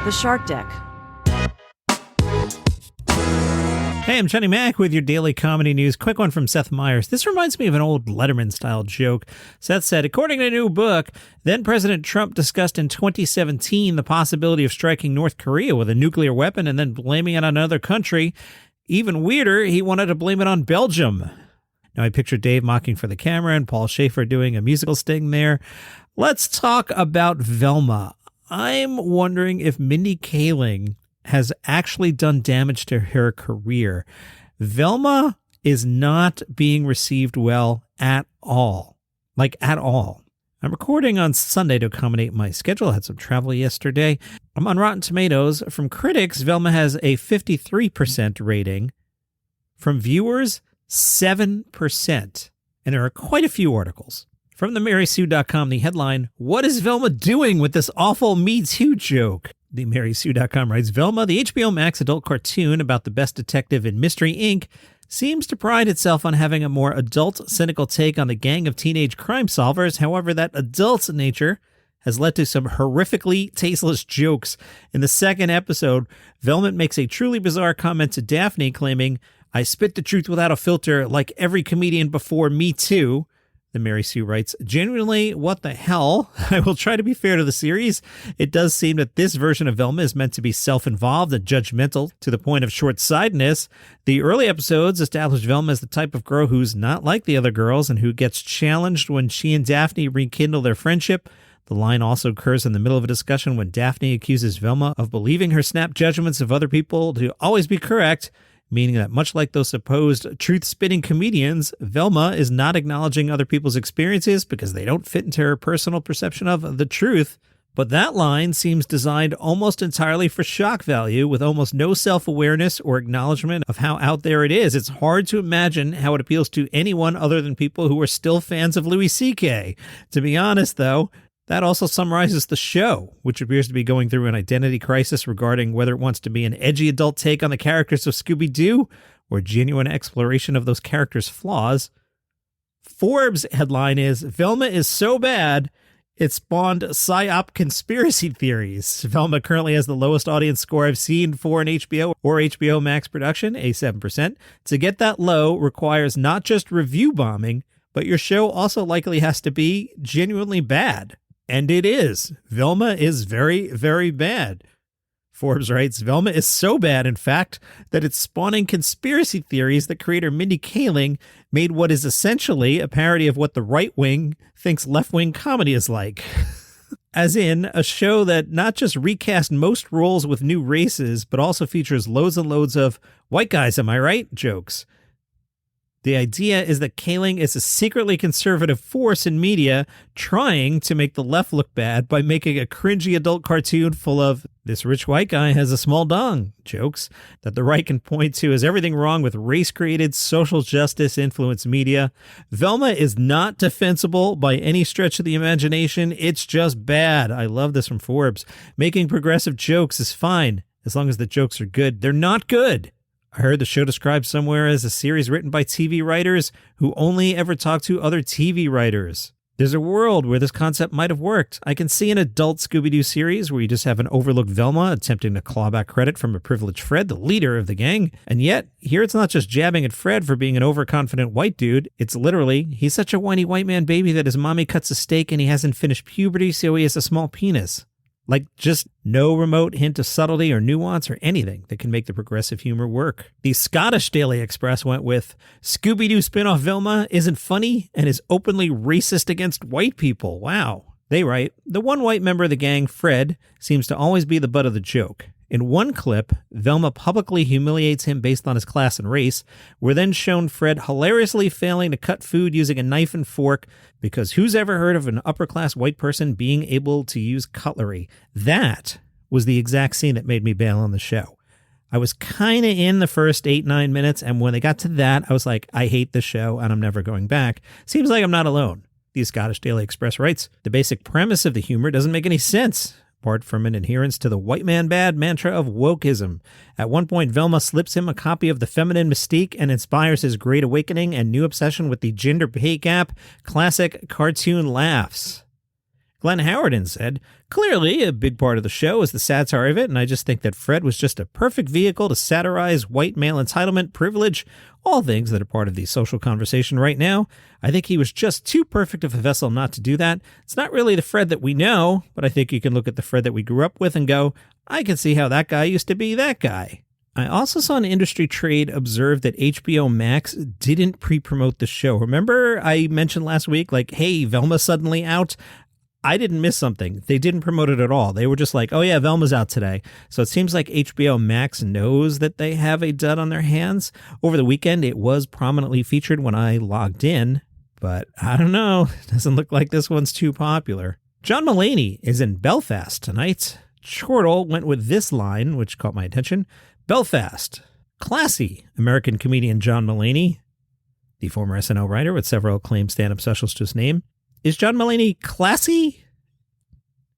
The Shark Deck. Hey, I'm Johnny Mac with your daily comedy news. Quick one from Seth Meyers. This reminds me of an old Letterman-style joke. Seth said, according to a new book, then President Trump discussed in 2017 the possibility of striking North Korea with a nuclear weapon and then blaming it on another country. Even weirder, he wanted to blame it on Belgium. Now, I picture Dave mocking for the camera and Paul Schaefer doing a musical sting there. Let's talk about Velma. I'm wondering if Mindy Kaling has actually done damage to her career. Velma is not being received well at all. Like, at all. I'm recording on Sunday to accommodate my schedule. I had some travel yesterday. I'm on Rotten Tomatoes. From critics, Velma has a 53% rating. From viewers, 7%. And there are quite a few articles. From themarysue.com, the headline, "What is Velma doing with this awful Me Too joke?" The marysue.com writes, Velma, the HBO Max adult cartoon about the best detective in Mystery Inc., seems to pride itself on having a more adult, cynical take on the gang of teenage crime solvers. However, that adult nature has led to some horrifically tasteless jokes. In the second episode, Velma makes a truly bizarre comment to Daphne claiming, "I spit the truth without a filter like every comedian before Me Too." The Mary Sue writes, genuinely, what the hell? I will try to be fair to the series. It does seem that this version of Velma is meant to be self-involved and judgmental to the point of short-sightedness. The early episodes established Velma as the type of girl who's not like the other girls and who gets challenged when she and Daphne rekindle their friendship. The line also occurs in the middle of a discussion when Daphne accuses Velma of believing her snap judgments of other people to always be correct, meaning that much like those supposed truth-spitting comedians, Velma is not acknowledging other people's experiences because they don't fit into her personal perception of the truth. But that line seems designed almost entirely for shock value, with almost no self-awareness or acknowledgement of how out there it is. It's hard to imagine how it appeals to anyone other than people who are still fans of Louis C.K. To be honest, though, that also summarizes the show, which appears to be going through an identity crisis regarding whether it wants to be an edgy adult take on the characters of Scooby-Doo or genuine exploration of those characters' flaws. Forbes' headline is, Velma is so bad, it spawned PSYOP conspiracy theories. Velma currently has the lowest audience score I've seen for an HBO or HBO Max production, a 7%. To get that low requires not just review bombing, but your show also likely has to be genuinely bad. And it is. Velma is very, very bad. Forbes writes, Velma is so bad, in fact, that it's spawning conspiracy theories that creator Mindy Kaling made what is essentially a parody of what the right wing thinks left-wing comedy is like. As in, a show that not just recast most roles with new races, but also features loads and loads of white guys, am I right? Jokes. The idea is that Kaling is a secretly conservative force in media trying to make the left look bad by making a cringy adult cartoon full of this rich white guy has a small dong jokes that the right can point to as everything wrong with race-created social justice influenced media. Velma is not defensible by any stretch of the imagination. It's just bad. I love this from Forbes. Making progressive jokes is fine as long as the jokes are good. They're not good. I heard the show described somewhere as a series written by TV writers who only ever talk to other TV writers. There's a world where this concept might have worked. I can see an adult Scooby-Doo series where you just have an overlooked Velma attempting to claw back credit from a privileged Fred, the leader of the gang. And yet, here it's not just jabbing at Fred for being an overconfident white dude. It's literally, he's such a whiny white man baby that his mommy cuts a steak and he hasn't finished puberty, so he has a small penis. Like, just no remote hint of subtlety or nuance or anything that can make the progressive humor work. The Scottish Daily Express went with, Scooby-Doo spinoff Velma isn't funny and is openly racist against white people. Wow. They write, the one white member of the gang, Fred, seems to always be the butt of the joke. In one clip, Velma publicly humiliates him based on his class and race. We're then shown Fred hilariously failing to cut food using a knife and fork because who's ever heard of an upper-class white person being able to use cutlery? That was the exact scene that made me bail on the show. I was kind of in the first 8-9 minutes, and when they got to that, I was like, I hate this show, and I'm never going back. Seems like I'm not alone. The Scottish Daily Express writes, the basic premise of the humor doesn't make any sense, apart from an adherence to the white man bad mantra of wokeism. At one point, Velma slips him a copy of The Feminine Mystique and inspires his great awakening and new obsession with the gender pay gap. Classic cartoon laughs. Glenn Howerton said, "Clearly, a big part of the show is the satire of it, and I just think that Fred was just a perfect vehicle to satirize white male entitlement, privilege, all things that are part of the social conversation right now. I think he was just too perfect of a vessel not to do that. It's not really the Fred that we know, but I think you can look at the Fred that we grew up with and go, I can see how that guy used to be that guy." I also saw an industry trade observe that HBO Max didn't pre-promote the show. Remember I mentioned last week, like, hey, Velma suddenly out? I didn't miss something. They didn't promote it at all. They were just like, oh yeah, Velma's out today. So it seems like HBO Max knows that they have a dud on their hands. Over the weekend, it was prominently featured when I logged in, but I don't know. It doesn't look like this one's too popular. John Mulaney is in Belfast tonight. Chortle went with this line, which caught my attention. Belfast. Classy American comedian John Mulaney, the former SNL writer with several acclaimed stand-up specials to his name. Is John Mulaney classy?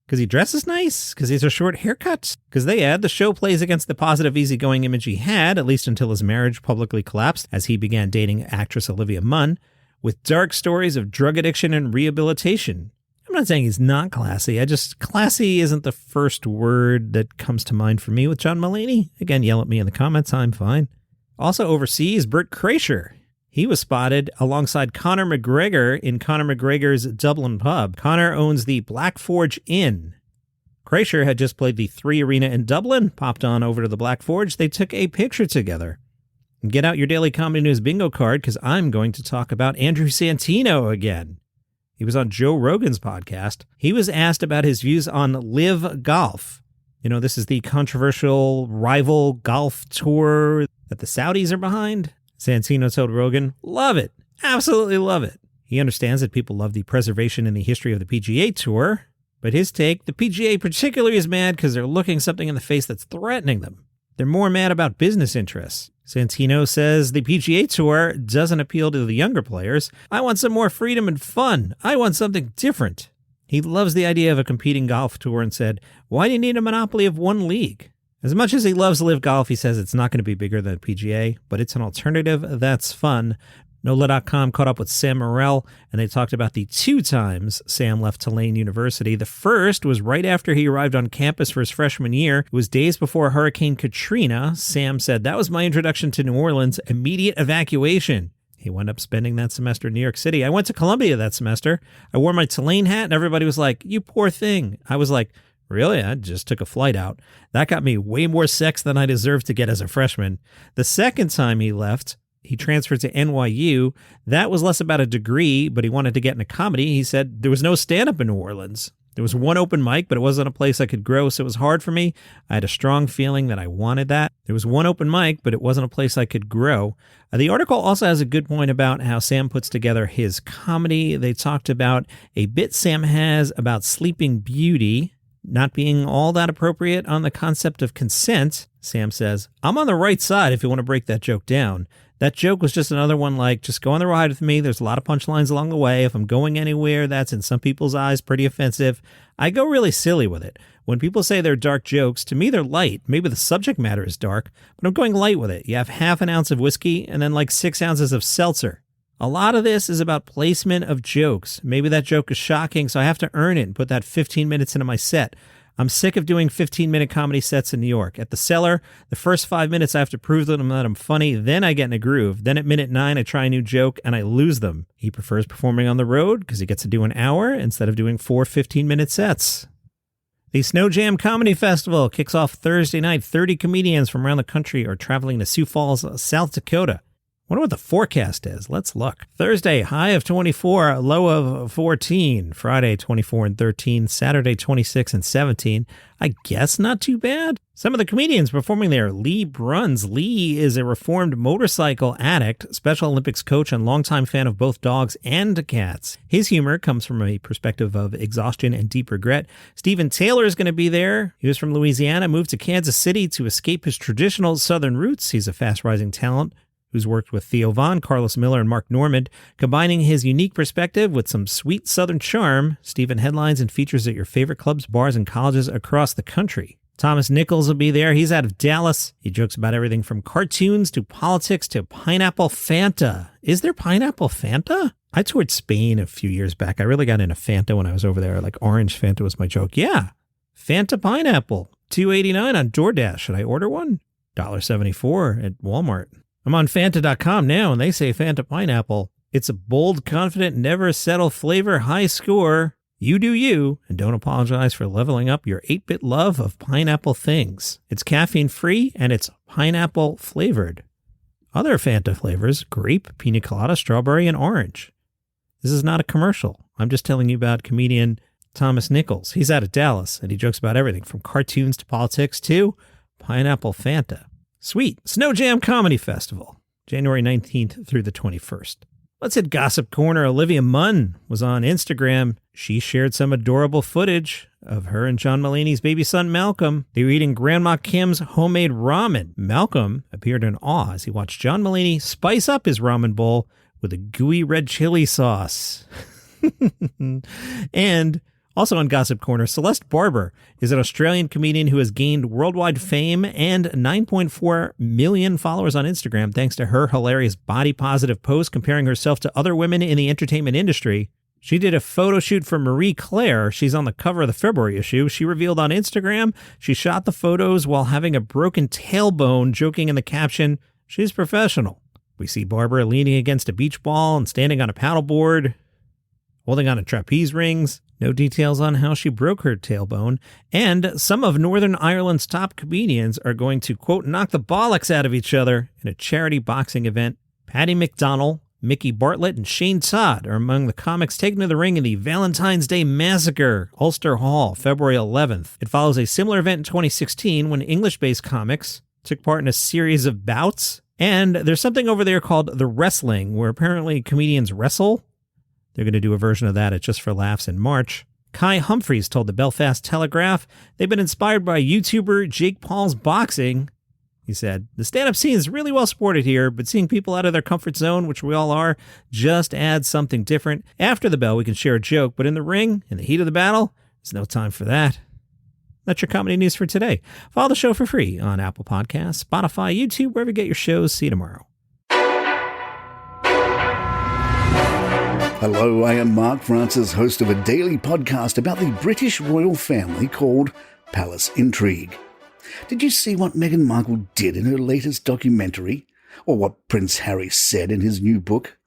Because he dresses nice? Because he has a short haircut? Because they add the show plays against the positive, easygoing image he had, at least until his marriage publicly collapsed as he began dating actress Olivia Munn, with dark stories of drug addiction and rehabilitation. I'm not saying he's not classy. Classy isn't the first word that comes to mind for me with John Mulaney. Again, yell at me in the comments. I'm fine. Also overseas, Bert Kreischer. He was spotted alongside Connor McGregor in Connor McGregor's Dublin pub. Connor owns the Black Forge Inn. Kreischer had just played the 3 Arena in Dublin, popped on over to the Black Forge. They took a picture together. Get out your daily comedy news bingo card because I'm going to talk about Andrew Santino again. He was on Joe Rogan's podcast. He was asked about his views on LIV Golf. You know, this is the controversial rival golf tour that the Saudis are behind. Santino told Rogan, love it. Absolutely love it. He understands that people love the preservation and the history of the PGA Tour, but his take, the PGA particularly is mad because they're looking something in the face that's threatening them. They're more mad about business interests. Santino says the PGA Tour doesn't appeal to the younger players. I want some more freedom and fun. I want something different. He loves the idea of a competing golf tour and said, why do you need a monopoly of one league? As much as he loves LIV Golf, he says it's not going to be bigger than PGA, but it's an alternative that's fun. NOLA.com caught up with Sam Morrill, and they talked about the 2 times Sam left Tulane University. The first was right after he arrived on campus for his freshman year. It was days before Hurricane Katrina. Sam said, that was my introduction to New Orleans, immediate evacuation. He wound up spending that semester in New York City. I went to Columbia that semester. I wore my Tulane hat, and everybody was like, you poor thing. I was like, really? I just took a flight out. That got me way more sex than I deserved to get as a freshman. The second time he left, he transferred to NYU. That was less about a degree, but he wanted to get into comedy. He said there was no stand-up in New Orleans. There was one open mic, but it wasn't a place I could grow, so it was hard for me. I had a strong feeling that I wanted that. There was one open mic, but it wasn't a place I could grow. The article also has a good point about how Sam puts together his comedy. They talked about a bit Sam has about Sleeping Beauty not being all that appropriate on the concept of consent. Sam says, I'm on the right side if you want to break that joke down. That joke was just another one like, just go on the ride with me. There's a lot of punchlines along the way. If I'm going anywhere that's in some people's eyes pretty offensive, I go really silly with it. When people say they're dark jokes, to me they're light. Maybe the subject matter is dark, but I'm going light with it. You have half an ounce of whiskey and then like 6 ounces of seltzer. A lot of this is about placement of jokes. Maybe that joke is shocking, so I have to earn it and put that 15 minutes into my set. I'm sick of doing 15-minute comedy sets in New York. At the Cellar, the first 5 minutes I have to prove to them that I'm funny, then I get in a groove. Then at minute 9, I try a new joke, and I lose them. He prefers performing on the road because he gets to do an hour instead of doing 4 15-minute sets. The SnoJam Comedy Festival kicks off Thursday night. 30 comedians from around the country are traveling to Sioux Falls, South Dakota. Wonder what the forecast is. Let's look. Thursday, high of 24, low of 14. Friday, 24 and 13. Saturday, 26 and 17. I guess not too bad. Some of the comedians performing there. Lee Bruns. Lee is a reformed motorcycle addict, Special Olympics coach, and longtime fan of both dogs and cats. His humor comes from a perspective of exhaustion and deep regret. Stephen Taylor is going to be there. He was from Louisiana, moved to Kansas City to escape his traditional Southern roots. He's a fast-rising talent who's worked with Theo Von, Carlos Miller, and Mark Normand. Combining his unique perspective with some sweet Southern charm, Stephen headlines and features at your favorite clubs, bars, and colleges across the country. Thomas Nichols will be there. He's out of Dallas. He jokes about everything from cartoons to politics to pineapple Fanta. Is there pineapple Fanta? I toured Spain a few years back. I really got into Fanta when I was over there. Like orange Fanta was my joke. Yeah. Fanta pineapple, $2.89 on DoorDash. Should I order one? $1.74 at Walmart. I'm on Fanta.com now, and they say Fanta pineapple. It's a bold, confident, never settle flavor, high score. You do you, and don't apologize for leveling up your 8-bit love of pineapple things. It's caffeine-free, and it's pineapple flavored. Other Fanta flavors, grape, pina colada, strawberry, and orange. This is not a commercial. I'm just telling you about comedian Thomas Nichols. He's out of Dallas, and he jokes about everything from cartoons to politics to pineapple Fanta. Sweet. SnoJam Comedy Festival, January 19th through the 21st. Let's hit Gossip Corner. Olivia Munn was on Instagram. She shared some adorable footage of her and John Mulaney's baby son, Malcolm. They were eating Grandma Kim's homemade ramen. Malcolm appeared in awe as he watched John Mulaney spice up his ramen bowl with a gooey red chili sauce. And also on Gossip Corner, Celeste Barber is an Australian comedian who has gained worldwide fame and 9.4 million followers on Instagram thanks to her hilarious body-positive post comparing herself to other women in the entertainment industry. She did a photo shoot for Marie Claire. She's on the cover of the February issue. She revealed on Instagram she shot the photos while having a broken tailbone, joking in the caption, "She's professional." We see Barber leaning against a beach ball and standing on a paddleboard, holding on to trapeze rings. No details on how she broke her tailbone. And some of Northern Ireland's top comedians are going to, quote, knock the bollocks out of each other in a charity boxing event. Paddy McDonnell, Mickey Bartlett, and Shane Todd are among the comics taken to the ring in the Valentine's Day Massacre, Ulster Hall, February 11th. It follows a similar event in 2016 when English-based comics took part in a series of bouts. And there's something over there called The Wrestling, where apparently comedians wrestle. They're going to do a version of that at Just for Laughs in March. Kai Humphreys told the Belfast Telegraph they've been inspired by YouTuber Jake Paul's boxing. He said, "The stand-up scene is really well supported here, but seeing people out of their comfort zone, which we all are, just adds something different. After the bell, we can share a joke, but in the ring, in the heat of the battle, there's no time for that." That's your comedy news for today. Follow the show for free on Apple Podcasts, Spotify, YouTube, wherever you get your shows. See you tomorrow. Hello, I am Mark Francis, host of a daily podcast about the British royal family called Palace Intrigue. Did you see what Meghan Markle did in her latest documentary? Or what Prince Harry said in his new book?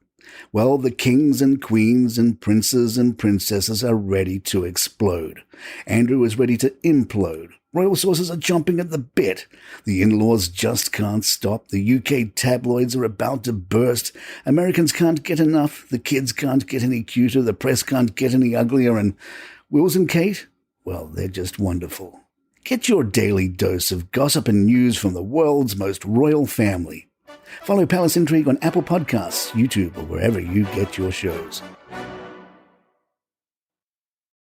Well, the kings and queens and princes and princesses are ready to explode. Andrew is ready to implode. Royal sources are jumping at the bit. The in-laws just can't stop. The UK tabloids are about to burst. Americans can't get enough. The kids can't get any cuter. The press can't get any uglier. And Wills and Kate? Well, they're just wonderful. Get your daily dose of gossip and news from the world's most royal family. Follow Palace Intrigue on Apple Podcasts, YouTube, or wherever you get your shows.